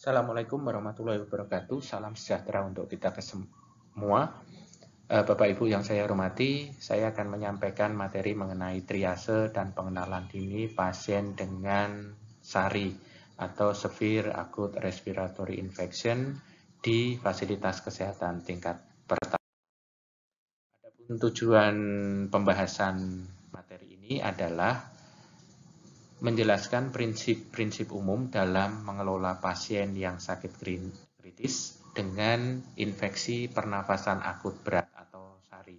Assalamualaikum warahmatullahi wabarakatuh. Salam sejahtera untuk kita semua. Bapak Ibu yang saya hormati, saya akan menyampaikan materi mengenai triase dan pengenalan dini pasien dengan SARI atau Severe Acute Respiratory Infection di fasilitas kesehatan tingkat pertama. Adapun tujuan pembahasan materi ini adalah menjelaskan prinsip-prinsip umum dalam mengelola pasien yang sakit kritis dengan infeksi pernafasan akut berat atau SARI.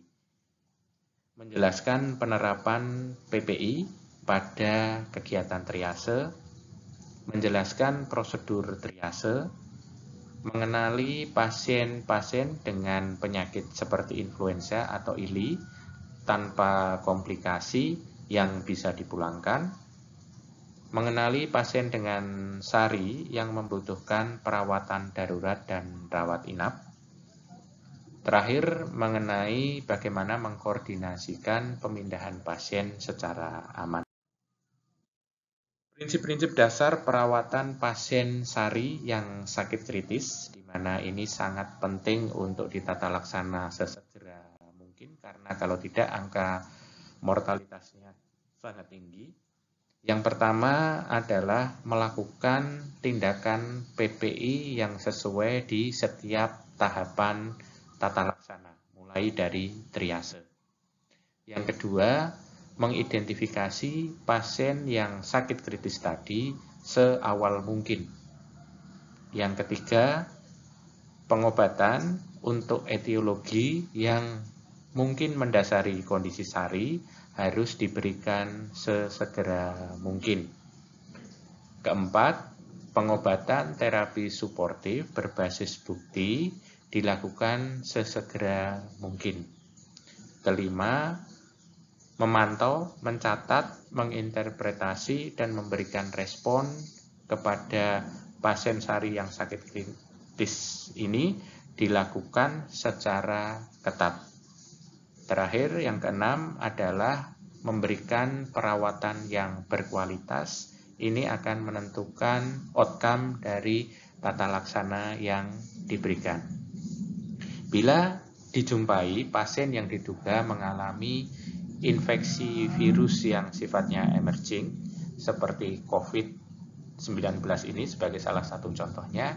Menjelaskan penerapan PPI pada kegiatan triase, menjelaskan prosedur triase, mengenali pasien-pasien dengan penyakit seperti influenza atau ILI tanpa komplikasi yang bisa dipulangkan, mengenali pasien dengan SARI yang membutuhkan perawatan darurat dan rawat inap. Terakhir, mengenai bagaimana mengkoordinasikan pemindahan pasien secara aman. Prinsip-prinsip dasar perawatan pasien SARI yang sakit kritis, di mana ini sangat penting untuk ditata laksana sesegera mungkin, karena kalau tidak angka mortalitasnya sangat tinggi. Yang pertama adalah melakukan tindakan PPI yang sesuai di setiap tahapan tata laksana, mulai dari triase. Yang kedua, mengidentifikasi pasien yang sakit kritis tadi seawal mungkin. Yang ketiga, pengobatan untuk etiologi yang mungkin mendasari kondisi SARI harus diberikan sesegera mungkin. Keempat, pengobatan terapi suportif berbasis bukti dilakukan sesegera mungkin. Kelima, memantau, mencatat, menginterpretasi, dan memberikan respon kepada pasien SARI yang sakit kritis ini dilakukan secara ketat. Terakhir, yang keenam adalah memberikan perawatan yang berkualitas. Ini akan menentukan outcome dari tata laksana yang diberikan. Bila dijumpai pasien yang diduga mengalami infeksi virus yang sifatnya emerging, seperti COVID-19 ini sebagai salah satu contohnya,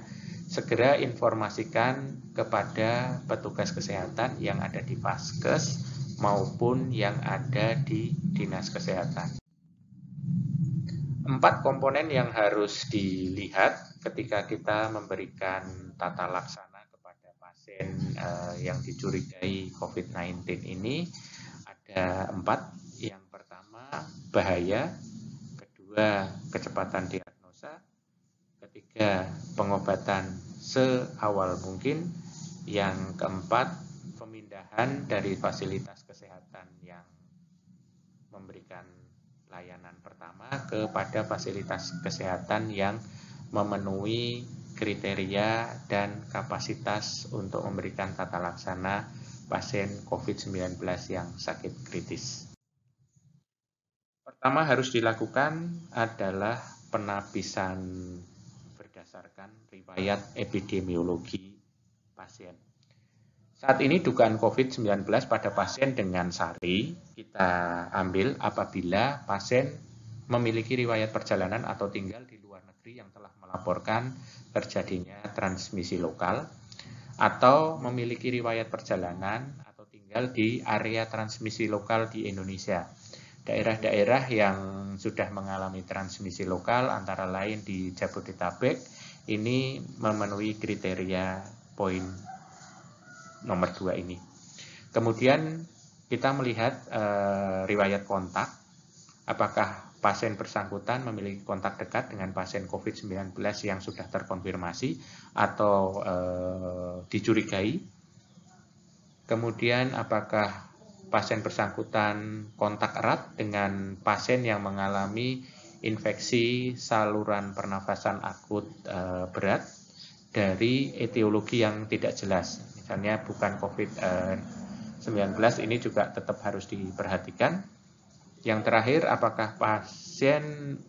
segera informasikan kepada petugas kesehatan yang ada di Vaskes maupun yang ada di Dinas Kesehatan. 4 komponen yang harus dilihat ketika kita memberikan tata laksana kepada pasien yang dicurigai COVID-19 ini ada 4. Yang pertama, bahaya. Kedua, kecepatan diagnosa. Ketiga, pengobatan seawal mungkin. Yang keempat, pemindahan dari fasilitas kesehatan yang memberikan layanan pertama kepada fasilitas kesehatan yang memenuhi kriteria dan kapasitas untuk memberikan tata laksana pasien COVID-19 yang sakit kritis. Pertama harus dilakukan adalah penapisan berdasarkan riwayat epidemiologi pasien. Saat ini dugaan COVID-19 pada pasien dengan SARI kita ambil apabila pasien memiliki riwayat perjalanan atau tinggal di luar negeri yang telah melaporkan terjadinya transmisi lokal, atau memiliki riwayat perjalanan atau tinggal di area transmisi lokal di Indonesia. Daerah-daerah yang sudah mengalami transmisi lokal antara lain di Jabodetabek ini memenuhi kriteria poin nomor 2 ini. Kemudian kita melihat riwayat kontak, apakah pasien bersangkutan memiliki kontak dekat dengan pasien COVID-19 yang sudah terkonfirmasi atau dicurigai. Kemudian apakah pasien bersangkutan kontak erat dengan pasien yang mengalami infeksi saluran pernafasan akut berat dari etiologi yang tidak jelas. Misalnya bukan COVID-19, ini juga tetap harus diperhatikan. Yang terakhir, apakah pasien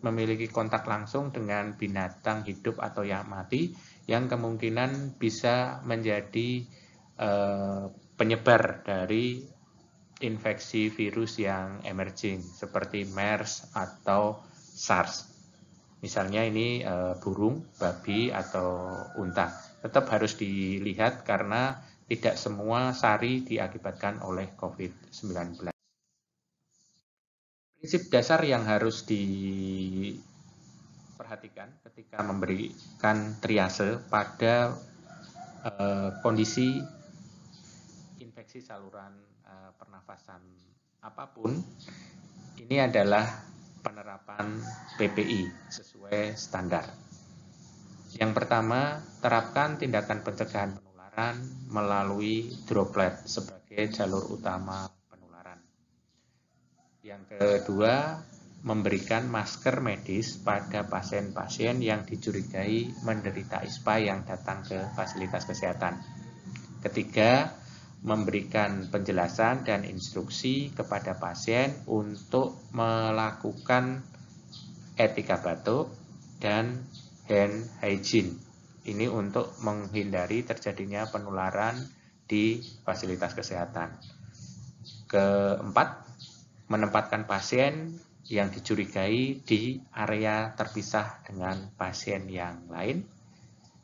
memiliki kontak langsung dengan binatang hidup atau yang mati yang kemungkinan bisa menjadi penyebar dari infeksi virus yang emerging seperti MERS atau SARS. Misalnya ini burung, babi, atau unta. Tetap harus dilihat karena tidak semua SARI diakibatkan oleh COVID-19. Prinsip dasar yang harus diperhatikan ketika memberikan triase pada kondisi infeksi saluran pernafasan apapun, ini adalah penerapan PPI sesuai standar. Yang pertama, terapkan tindakan pencegahan penularan melalui droplet sebagai jalur utama penularan. Yang kedua, memberikan masker medis pada pasien-pasien yang dicurigai menderita ISPA yang datang ke fasilitas kesehatan. Ketiga, memberikan penjelasan dan instruksi kepada pasien untuk melakukan etika batuk dan hand hygiene. Ini untuk menghindari terjadinya penularan di fasilitas kesehatan. Keempat, menempatkan pasien yang dicurigai di area terpisah dengan pasien yang lain.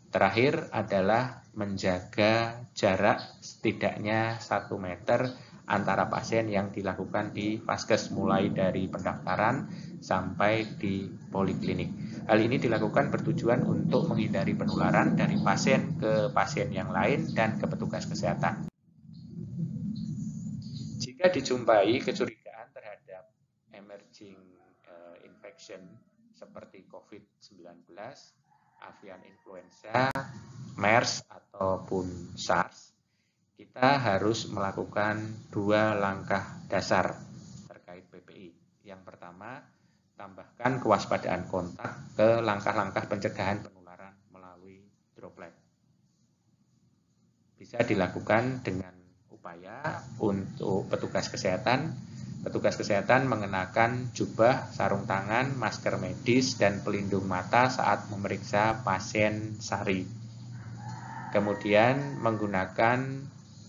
Terakhir adalah menjaga jarak setidaknya 1 meter antara pasien yang dilakukan di vaskes mulai dari pendaftaran sampai di poliklinik. Hal ini dilakukan bertujuan untuk menghindari penularan dari pasien ke pasien yang lain dan ke petugas kesehatan. Jika dijumpai kecurigaan terhadap emerging infection seperti COVID-19, avian influenza, MERS ataupun SARS, kita harus melakukan 2 langkah dasar terkait PPI. Yang pertama, tambahkan kewaspadaan kontak ke langkah-langkah pencegahan penularan melalui droplet. Bisa dilakukan dengan upaya untuk petugas kesehatan mengenakan jubah, sarung tangan, masker medis, dan pelindung mata saat memeriksa pasien SARI. Kemudian menggunakan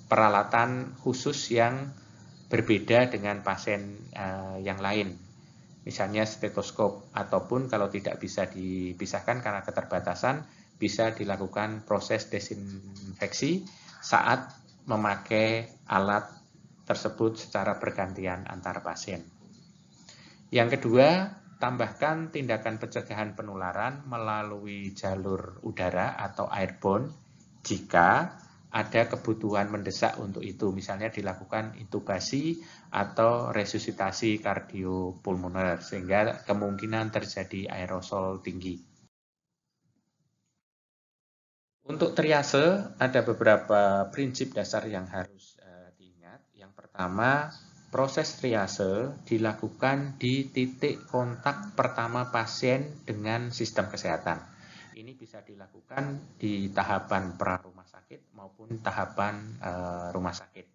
peralatan khusus yang berbeda dengan pasien yang lain. Misalnya stetoskop, ataupun kalau tidak bisa dipisahkan karena keterbatasan, bisa dilakukan proses desinfeksi saat memakai alat tersebut secara bergantian antar pasien. Yang kedua, tambahkan tindakan pencegahan penularan melalui jalur udara atau airborne jika ada kebutuhan mendesak untuk itu, misalnya dilakukan intubasi atau resusitasi kardiopulmoner sehingga kemungkinan terjadi aerosol tinggi. Untuk triase ada beberapa prinsip dasar yang harus diingat. Yang pertama, proses triase dilakukan di titik kontak pertama pasien dengan sistem kesehatan. Ini bisa dilakukan di tahapan pra-rumah sakit maupun tahapan rumah sakit.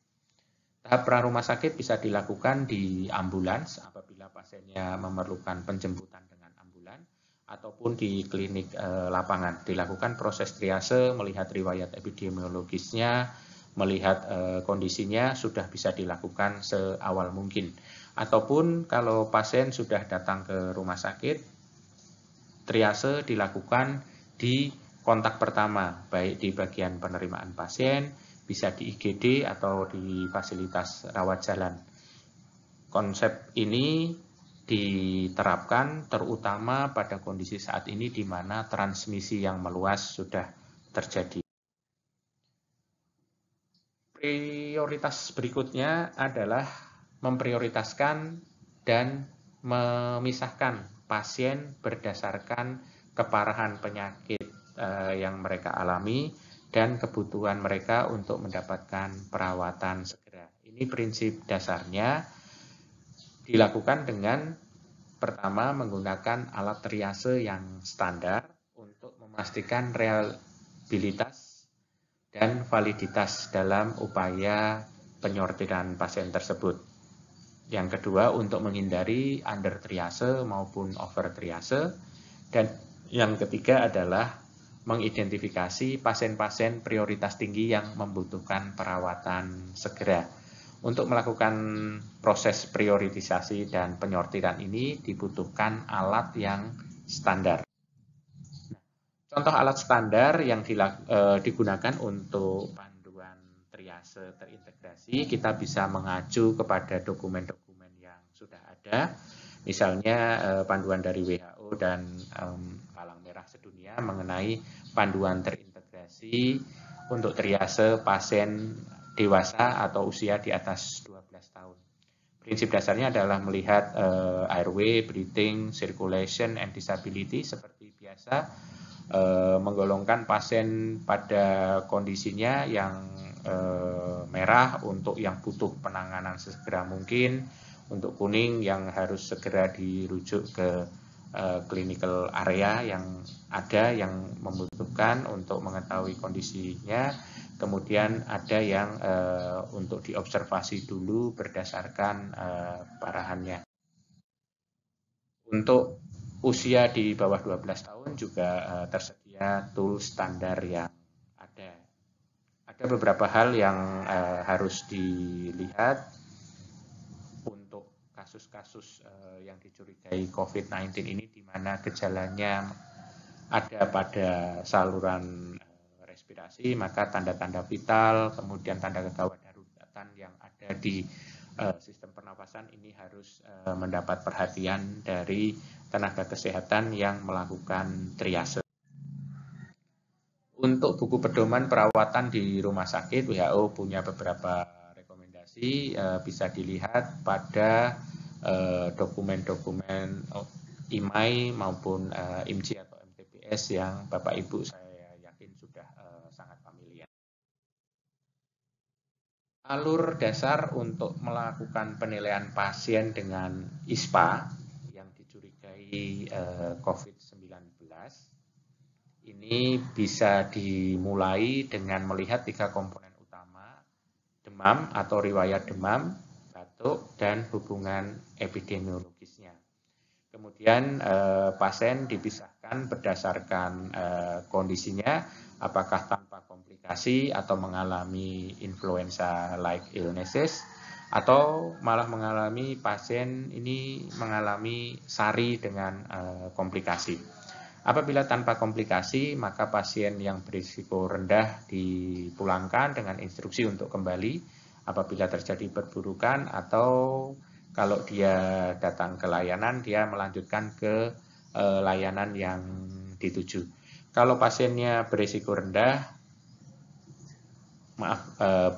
Tahap pra-rumah sakit bisa dilakukan di ambulans apabila pasiennya memerlukan penjemputan dengan ambulans, ataupun di klinik lapangan. Dilakukan proses triase, melihat riwayat epidemiologisnya, melihat kondisinya, sudah bisa dilakukan seawal mungkin. Ataupun kalau pasien sudah datang ke rumah sakit, triase dilakukan di kontak pertama, baik di bagian penerimaan pasien, bisa di IGD atau di fasilitas rawat jalan. Konsep ini diterapkan terutama pada kondisi saat ini di mana transmisi yang meluas sudah terjadi. Prioritas berikutnya adalah memprioritaskan dan memisahkan pasien berdasarkan keparahan penyakit yang mereka alami dan kebutuhan mereka untuk mendapatkan perawatan segera. Ini prinsip dasarnya dilakukan dengan pertama menggunakan alat triase yang standar untuk memastikan reliabilitas dan validitas dalam upaya penyortiran pasien tersebut. Yang kedua, untuk menghindari under triase maupun over triase. Dan yang ketiga adalah mengidentifikasi pasien-pasien prioritas tinggi yang membutuhkan perawatan segera. Untuk melakukan proses prioritisasi dan penyortiran ini dibutuhkan alat yang standar. Contoh alat standar yang digunakan untuk panduan triase terintegrasi, kita bisa mengacu kepada dokumen-dokumen yang sudah ada, misalnya panduan dari WHO dan Palang Merah Sedunia mengenai panduan terintegrasi untuk triase pasien dewasa atau usia di atas 12 tahun. Prinsip dasarnya adalah melihat airway, breathing, circulation, and disability seperti biasa, menggolongkan pasien pada kondisinya yang merah untuk yang butuh penanganan segera mungkin, untuk kuning yang harus segera dirujuk ke clinical area yang ada yang membutuhkan untuk mengetahui kondisinya, kemudian ada yang untuk diobservasi dulu berdasarkan parahannya. Untuk usia di bawah 12 tahun juga tersedia tool standar yang ada. Ada beberapa hal yang harus dilihat untuk kasus-kasus yang dicurigai COVID-19 ini, di mana gejalanya ada pada saluran respirasi, maka tanda-tanda vital, kemudian tanda kegawat daruratan yang ada di sistem pernapasan ini harus mendapat perhatian dari tenaga kesehatan yang melakukan triase. Untuk buku pedoman perawatan di rumah sakit, WHO punya beberapa rekomendasi, bisa dilihat pada dokumen-dokumen IMAI maupun IMCI atau MTPS yang Bapak Ibu saya yakin sudah sangat familiar. Alur dasar untuk melakukan penilaian pasien dengan ISPA yang dicurigai COVID-19 ini bisa dimulai dengan melihat 3 komponen utama: demam atau riwayat demam, batuk, dan hubungan epidemiologisnya. Kemudian pasien dipisahkan berdasarkan kondisinya, apakah tanpa komplikasi atau mengalami influenza-like illnesses, atau malah mengalami pasien ini mengalami SARI dengan komplikasi. Apabila tanpa komplikasi, maka pasien yang berisiko rendah dipulangkan dengan instruksi untuk kembali apabila terjadi perburukan, atau kalau dia datang ke layanan, dia melanjutkan ke layanan yang dituju. Kalau pasiennya berisiko rendah,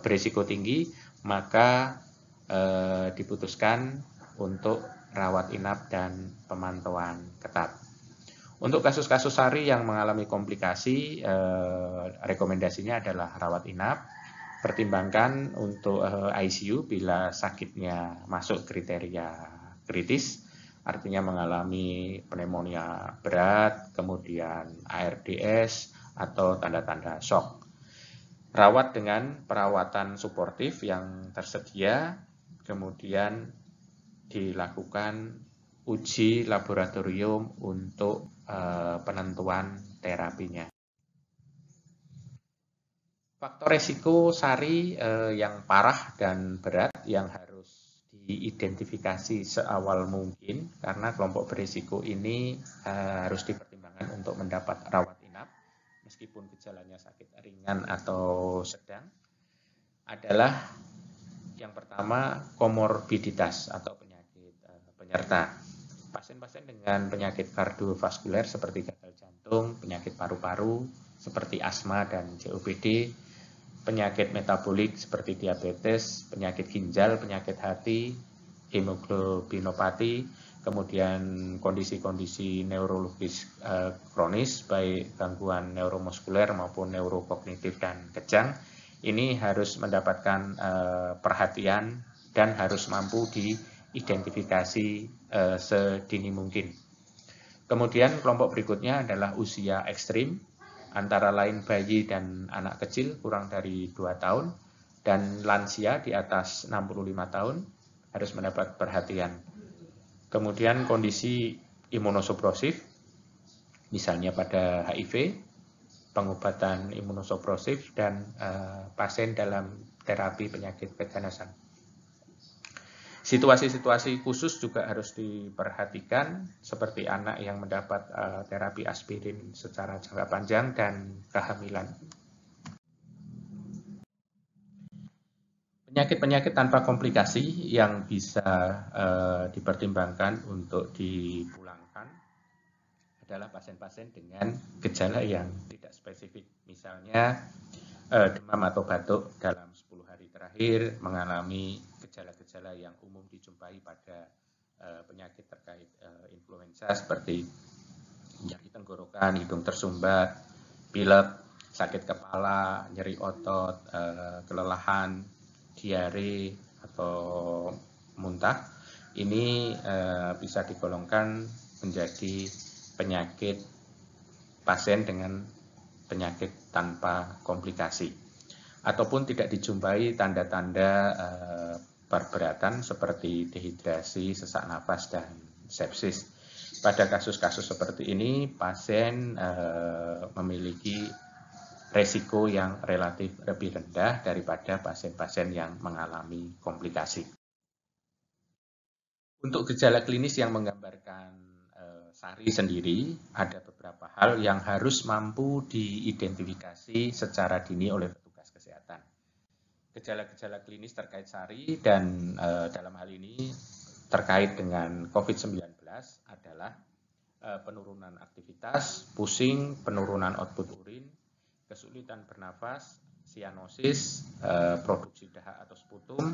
berisiko tinggi, maka diputuskan untuk rawat inap dan pemantauan ketat. Untuk kasus-kasus SARI yang mengalami komplikasi, rekomendasinya adalah rawat inap. Pertimbangkan untuk ICU bila sakitnya masuk kriteria kritis, artinya mengalami pneumonia berat, kemudian ARDS, atau tanda-tanda shock. Rawat dengan perawatan suportif yang tersedia, kemudian dilakukan uji laboratorium untuk penentuan terapinya. Faktor resiko SARI yang parah dan berat yang harus diidentifikasi seawal mungkin, karena kelompok berisiko ini harus dipertimbangkan untuk mendapat rawat inap meskipun gejalanya sakit ringan atau sedang, adalah yang pertama komorbiditas atau penyakit penyerta. Pasien-pasien dengan penyakit kardiovaskuler seperti gagal jantung, penyakit paru-paru seperti asma dan COPD, penyakit metabolik seperti diabetes, penyakit ginjal, penyakit hati, hemoglobinopati, kemudian kondisi-kondisi neurologis kronis baik gangguan neuromuskuler maupun neurokognitif dan kejang, ini harus mendapatkan perhatian dan harus mampu diidentifikasi sedini mungkin. Kemudian kelompok berikutnya adalah usia ekstrim, antara lain bayi dan anak kecil kurang dari 2 tahun, dan lansia di atas 65 tahun, harus mendapat perhatian. Kemudian kondisi imunosupresif, misalnya pada HIV, pengobatan imunosupresif, dan pasien dalam terapi penyakit keganasan. Situasi-situasi khusus juga harus diperhatikan, seperti anak yang mendapat terapi aspirin secara jangka panjang dan kehamilan. Penyakit-penyakit tanpa komplikasi yang bisa dipertimbangkan untuk dipulangkan adalah pasien-pasien dengan gejala yang tidak spesifik. Misalnya demam atau batuk dalam 10 hari terakhir, mengalami gejala-gejala yang umum dijumpai pada penyakit terkait influenza seperti nyeri tenggorokan, hidung tersumbat, pilek, sakit kepala, nyeri otot, kelelahan, diare atau muntah. Ini bisa digolongkan menjadi penyakit pasien dengan penyakit tanpa komplikasi, ataupun tidak dijumpai tanda-tanda perberatan seperti dehidrasi, sesak napas, dan sepsis. Pada kasus-kasus seperti ini, pasien memiliki resiko yang relatif lebih rendah daripada pasien-pasien yang mengalami komplikasi. Untuk gejala klinis yang menggambarkan SARI sendiri, ada beberapa hal yang harus mampu diidentifikasi secara dini oleh petugas kesehatan. Gejala-gejala klinis terkait SARI dan dalam hal ini terkait dengan COVID-19 adalah penurunan aktivitas, pusing, penurunan output urin, kesulitan bernafas, sianosis, produksi dahak atau sputum,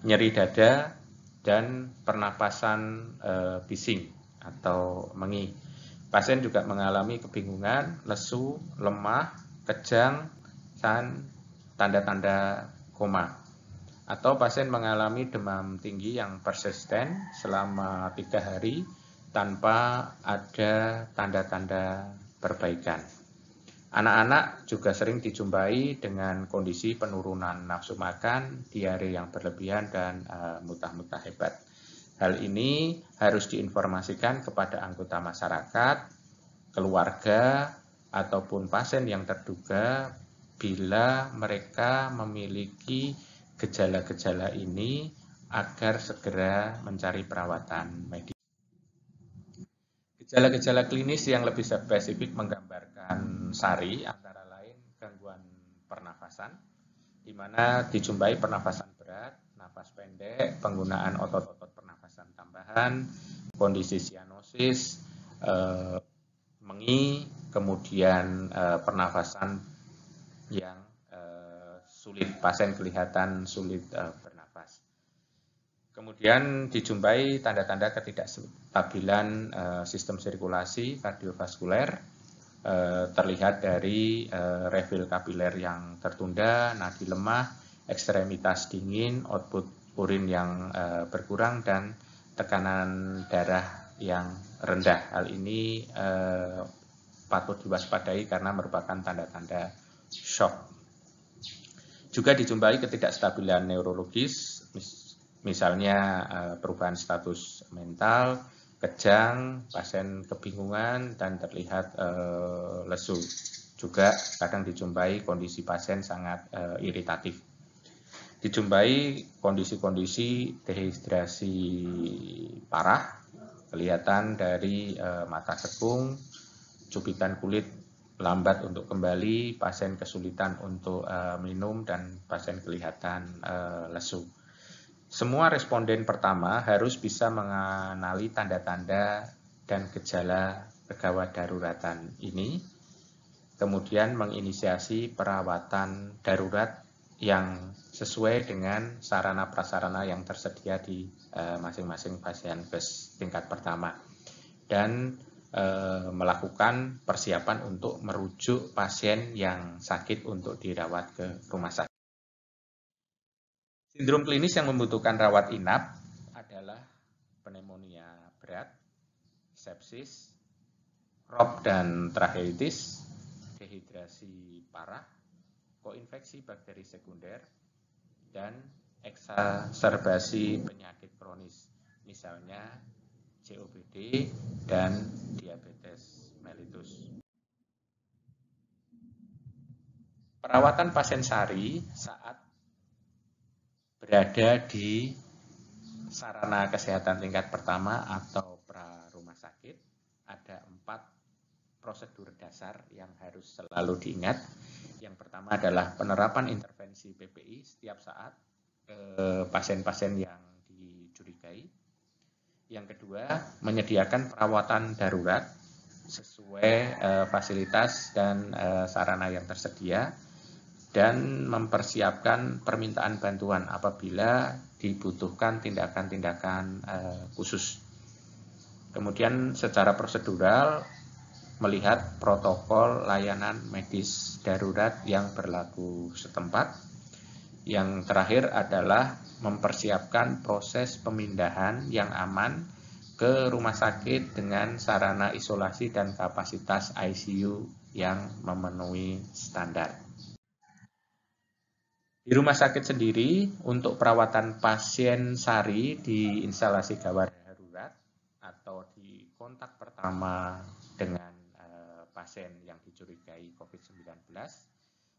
nyeri dada, dan pernapasan bising atau mengi. Pasien juga mengalami kebingungan, lesu, lemah, kejang, dan tanda-tanda koma. Atau pasien mengalami demam tinggi yang persisten selama 3 hari tanpa ada tanda-tanda perbaikan. Anak-anak juga sering dijumpai dengan kondisi penurunan nafsu makan, diare yang berlebihan, dan muntah-muntah hebat. Hal ini harus diinformasikan kepada anggota masyarakat, keluarga, ataupun pasien yang terduga bila mereka memiliki gejala-gejala ini agar segera mencari perawatan medis. Gejala-gejala klinis yang lebih spesifik menggambarkan SARI antara lain gangguan pernafasan, di mana dijumpai pernafasan berat, nafas pendek, penggunaan otot-otot pernafasan tambahan, kondisi sianosis, mengi, kemudian pernafasan yang sulit, pasien kelihatan sulit bernafas. Kemudian dijumpai tanda-tanda ketidakstabilan sistem sirkulasi kardiovaskuler, terlihat dari refill kapiler yang tertunda, nadi lemah, ekstremitas dingin, output urin yang berkurang, dan tekanan darah yang rendah. Hal ini patut diwaspadai karena merupakan tanda-tanda shock. Juga dijumpai ketidakstabilan neurologis, misalnya perubahan status mental, kejang, pasien kebingungan, dan terlihat lesu. Juga kadang dijumpai kondisi pasien sangat iritatif. Dijumpai kondisi-kondisi dehidrasi parah, kelihatan dari mata kekung, cubitan kulit lambat untuk kembali, pasien kesulitan untuk minum, dan pasien kelihatan lesu. Semua responden pertama harus bisa mengenali tanda-tanda dan gejala gawat daruratan ini, kemudian menginisiasi perawatan darurat yang sesuai dengan sarana prasarana yang tersedia di masing-masing vaskes tingkat pertama, dan melakukan persiapan untuk merujuk pasien yang sakit untuk dirawat ke rumah sakit. Sindrom klinis yang membutuhkan rawat inap adalah pneumonia berat, sepsis, ROP dan tracheitis, dehidrasi parah, koinfeksi bakteri sekunder, dan eksaserbasi penyakit kronis, misalnya COPD dan diabetes mellitus. Perawatan pasien SARI saat berada di sarana kesehatan tingkat pertama atau pra rumah sakit, ada 4 prosedur dasar yang harus selalu diingat. Yang pertama adalah penerapan intervensi PPI setiap saat ke pasien-pasien yang dicurigai. Yang kedua, menyediakan perawatan darurat sesuai fasilitas dan sarana yang tersedia, dan mempersiapkan permintaan bantuan apabila dibutuhkan tindakan-tindakan khusus. Kemudian secara prosedural, melihat protokol layanan medis darurat yang berlaku setempat. Yang terakhir adalah mempersiapkan proses pemindahan yang aman ke rumah sakit dengan sarana isolasi dan kapasitas ICU yang memenuhi standar. Di rumah sakit sendiri, untuk perawatan pasien SARI di instalasi gawat darurat atau di kontak pertama dengan pasien yang dicurigai COVID-19,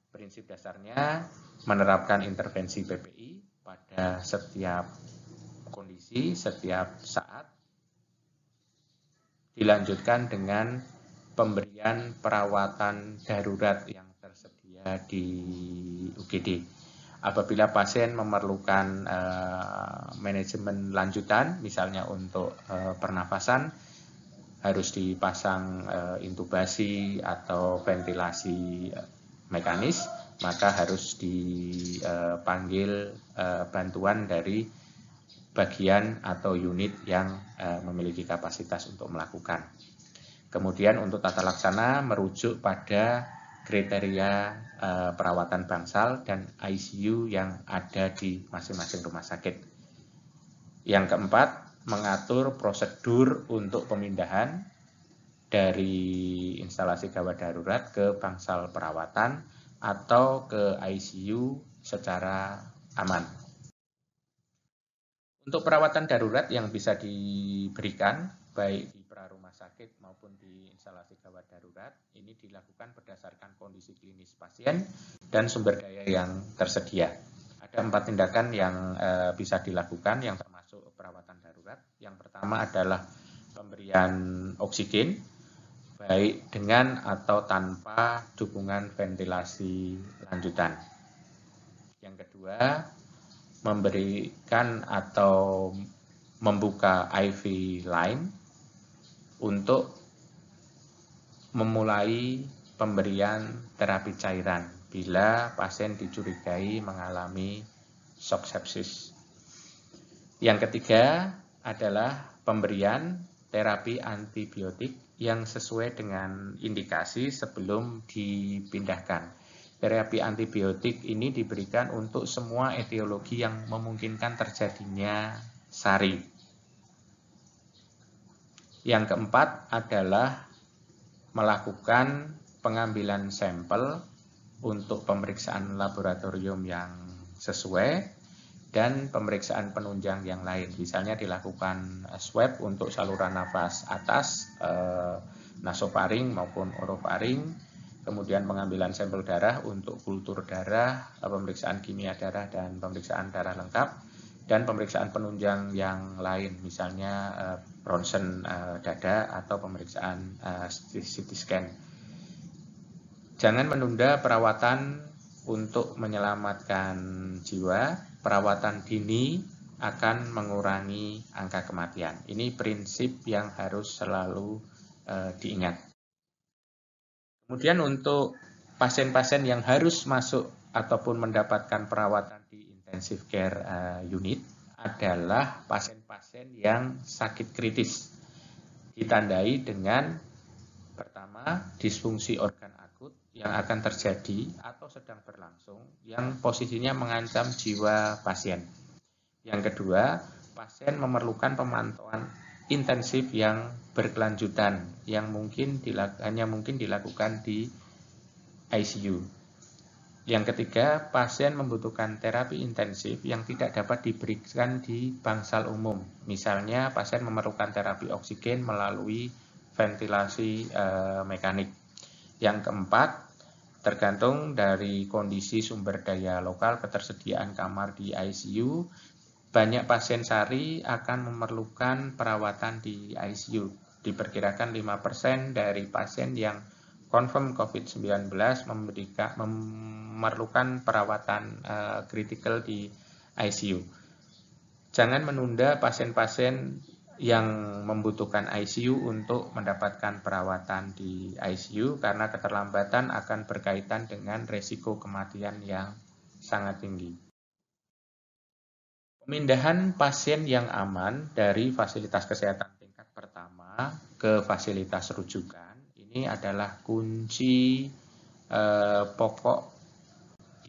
prinsip dasarnya menerapkan intervensi PPI pada setiap kondisi, setiap saat, dilanjutkan dengan pemberian perawatan darurat yang tersedia di UGD. Apabila pasien memerlukan manajemen lanjutan, misalnya untuk pernafasan, harus dipasang intubasi atau ventilasi mekanis, maka harus dipanggil bantuan dari bagian atau unit yang memiliki kapasitas untuk melakukan. Kemudian untuk tata laksana merujuk pada kriteria perawatan bangsal dan ICU yang ada di masing-masing rumah sakit. Yang keempat, mengatur prosedur untuk pemindahan dari instalasi gawat darurat ke bangsal perawatan atau ke ICU secara aman. Untuk perawatan darurat yang bisa diberikan baik di pra rumah sakit maupun di instalasi gawat darurat, ini dilakukan berdasarkan kondisi klinis pasien dan sumber daya yang tersedia. Ada 4 tindakan yang bisa dilakukan yang termasuk perawatan darurat. Yang pertama adalah pemberian oksigen, baik dengan atau tanpa dukungan ventilasi lanjutan. Yang kedua, memberikan atau membuka IV line untuk memulai pemberian terapi cairan bila pasien dicurigai mengalami shock sepsis. Yang ketiga adalah pemberian terapi antibiotik yang sesuai dengan indikasi sebelum dipindahkan. Terapi antibiotik ini diberikan untuk semua etiologi yang memungkinkan terjadinya SARI. Yang keempat adalah melakukan pengambilan sampel untuk pemeriksaan laboratorium yang sesuai dan pemeriksaan penunjang yang lain. Misalnya dilakukan swab untuk saluran nafas atas, nasofaring maupun orofaring, kemudian pengambilan sampel darah untuk kultur darah, pemeriksaan kimia darah dan pemeriksaan darah lengkap, dan pemeriksaan penunjang yang lain, misalnya ronsen dada atau pemeriksaan CT scan. Jangan menunda perawatan untuk menyelamatkan jiwa. Perawatan dini akan mengurangi angka kematian. Ini prinsip yang harus selalu diingat. Kemudian untuk pasien-pasien yang harus masuk ataupun mendapatkan perawatan di intensive care unit adalah pasien-pasien yang sakit kritis. Ditandai dengan pertama, disfungsi organ akut yang akan terjadi atau sedang berlangsung yang posisinya mengancam jiwa pasien. Yang kedua, pasien memerlukan pemantauan intensif yang berkelanjutan yang hanya mungkin dilakukan di ICU. Yang ketiga, pasien membutuhkan terapi intensif yang tidak dapat diberikan di bangsal umum. Misalnya, pasien memerlukan terapi oksigen melalui ventilasi mekanik. Yang keempat, tergantung dari kondisi sumber daya lokal ketersediaan kamar di ICU, banyak pasien SARI akan memerlukan perawatan di ICU. Diperkirakan 5% dari pasien yang confirm COVID-19 memerlukan perawatan kritikal di ICU. Jangan menunda pasien-pasien yang membutuhkan ICU untuk mendapatkan perawatan di ICU karena keterlambatan akan berkaitan dengan resiko kematian yang sangat tinggi. Pemindahan pasien yang aman dari fasilitas kesehatan tingkat pertama ke fasilitas rujukan ini adalah kunci pokok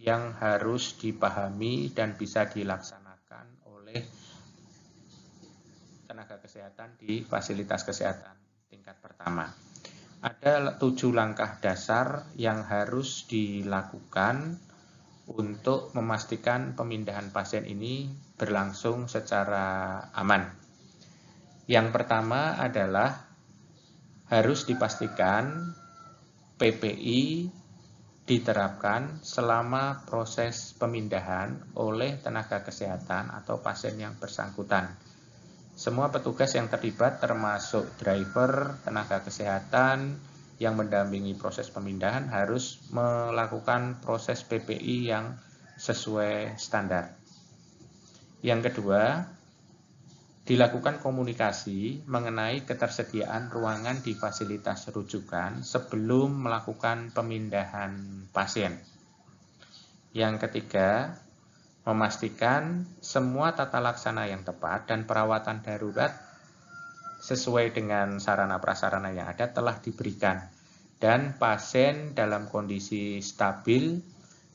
yang harus dipahami dan bisa dilaksanakan oleh tenaga kesehatan di fasilitas kesehatan tingkat pertama. Ada 7 langkah dasar yang harus dilakukan untuk memastikan pemindahan pasien ini berlangsung secara aman. Yang pertama adalah harus dipastikan PPI diterapkan selama proses pemindahan oleh tenaga kesehatan atau pasien yang bersangkutan. Semua petugas yang terlibat termasuk driver, tenaga kesehatan yang mendampingi proses pemindahan harus melakukan proses PPI yang sesuai standar. Yang kedua, dilakukan komunikasi mengenai ketersediaan ruangan di fasilitas rujukan sebelum melakukan pemindahan pasien. Yang ketiga, memastikan semua tata laksana yang tepat dan perawatan darurat sesuai dengan sarana prasarana yang ada telah diberikan dan pasien dalam kondisi stabil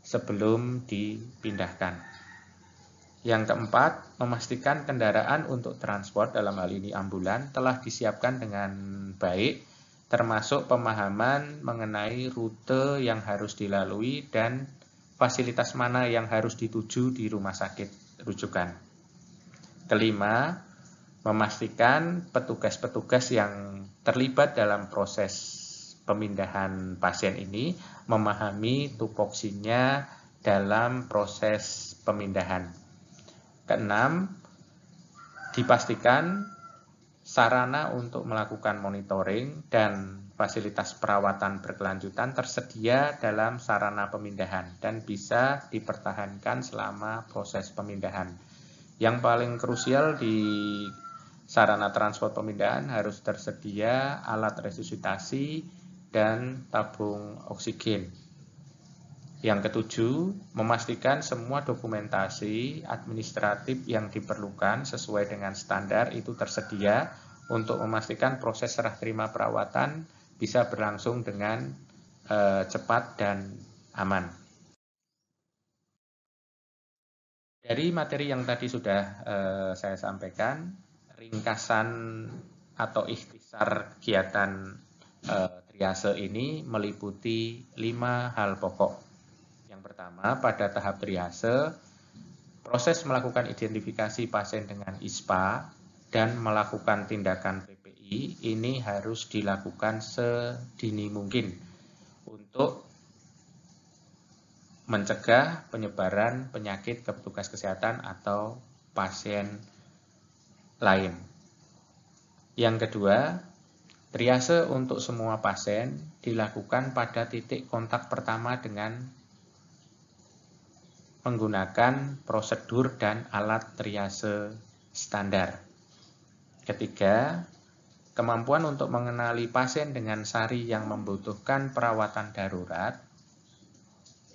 sebelum dipindahkan. Yang keempat, memastikan kendaraan untuk transport dalam hal ini ambulan telah disiapkan dengan baik, termasuk pemahaman mengenai rute yang harus dilalui dan fasilitas mana yang harus dituju di rumah sakit rujukan. Kelima, memastikan petugas-petugas yang terlibat dalam proses pemindahan pasien ini memahami tupoksinya dalam proses pemindahan. Keenam, dipastikan sarana untuk melakukan monitoring dan fasilitas perawatan berkelanjutan tersedia dalam sarana pemindahan dan bisa dipertahankan selama proses pemindahan. Yang paling krusial di sarana transport pemindahan harus tersedia alat resusitasi dan tabung oksigen. Yang ketujuh, memastikan semua dokumentasi administratif yang diperlukan sesuai dengan standar itu tersedia untuk memastikan proses serah terima perawatan bisa berlangsung dengan cepat dan aman. Dari materi yang tadi sudah saya sampaikan, ringkasan atau ikhtisar kegiatan triase ini meliputi 5 hal pokok. Yang pertama, pada tahap triase, proses melakukan identifikasi pasien dengan ISPA dan melakukan tindakan PPI ini harus dilakukan sedini mungkin untuk mencegah penyebaran penyakit ke petugas kesehatan atau pasien lain. Yang kedua, triase untuk semua pasien dilakukan pada titik kontak pertama dengan menggunakan prosedur dan alat triase standar. Ketiga, kemampuan untuk mengenali pasien dengan SARI yang membutuhkan perawatan darurat,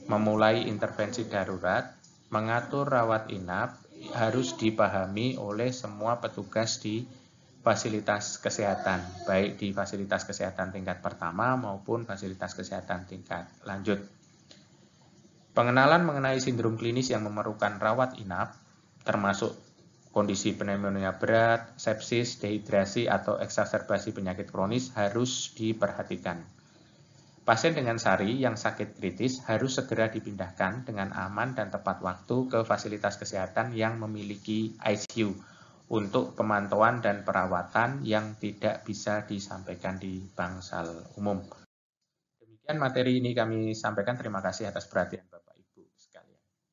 memulai intervensi darurat, mengatur rawat inap harus dipahami oleh semua petugas di fasilitas kesehatan, baik di fasilitas kesehatan tingkat pertama maupun fasilitas kesehatan tingkat lanjut. Pengenalan mengenai sindrom klinis yang memerlukan rawat inap, termasuk kondisi pneumonia berat, sepsis, dehidrasi, atau eksaserbasi penyakit kronis harus diperhatikan. Pasien dengan SARI yang sakit kritis harus segera dipindahkan dengan aman dan tepat waktu ke fasilitas kesehatan yang memiliki ICU untuk pemantauan dan perawatan yang tidak bisa disampaikan di bangsal umum. Demikian materi ini kami sampaikan. Terima kasih atas perhatian Bapak.